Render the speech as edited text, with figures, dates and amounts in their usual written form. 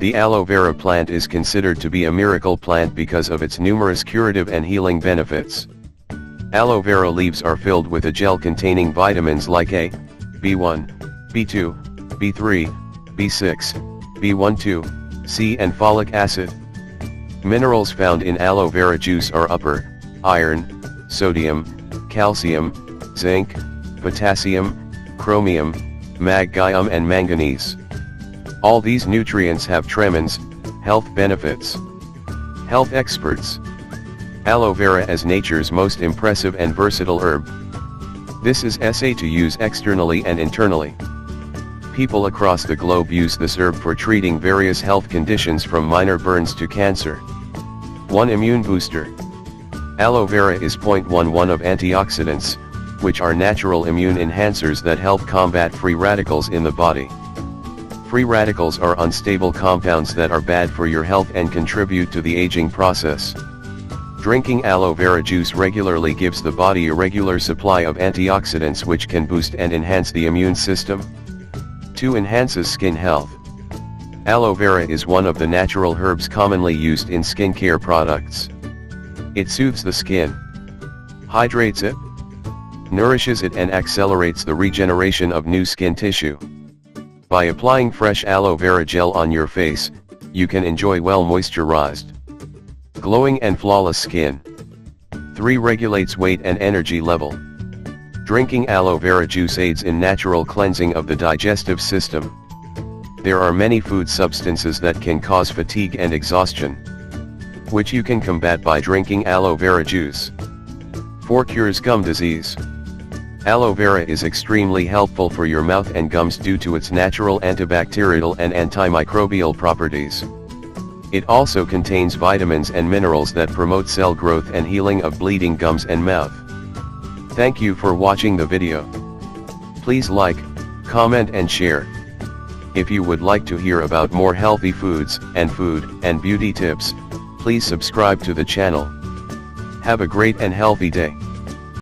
The aloe vera plant is considered to be a miracle plant because of its numerous curative and healing benefits. Aloe vera leaves are filled with a gel containing vitamins like A, B1, B2, B3, B6, B12, C and folic acid. Minerals found in aloe vera juice are upper, iron, sodium, calcium, zinc, potassium, chromium, gium and manganese. All these nutrients have tremens, health benefits. Health experts. Aloe vera as nature's most impressive and versatile herb. This is SA to use externally and internally. People across the globe use this herb for treating various health conditions from minor burns to cancer. 1 Immune booster. Aloe vera is 0.11 of antioxidants, which are natural immune enhancers that help combat free radicals in the body. Free radicals are unstable compounds that are bad for your health and contribute to the aging process. Drinking aloe vera juice regularly gives the body a regular supply of antioxidants which can boost and enhance the immune system. 2 Enhances skin health. Aloe vera is one of the natural herbs commonly used in skincare products. It soothes the skin, hydrates it, nourishes it and accelerates the regeneration of new skin tissue. By applying fresh aloe vera gel on your face, you can enjoy well moisturized, glowing and flawless skin. 3 Regulates weight and energy level. Drinking aloe vera juice aids in natural cleansing of the digestive system. There are many food substances that can cause fatigue and exhaustion, which you can combat by drinking aloe vera juice. 4 Cures gum disease. Aloe vera is extremely helpful for your mouth and gums due to its natural antibacterial and antimicrobial properties. It also contains vitamins and minerals that promote cell growth and healing of bleeding gums and mouth. Thank you for watching the video. Please like, comment and share. If you would like to hear about more healthy foods and beauty tips, please subscribe to the channel. Have a great and healthy day.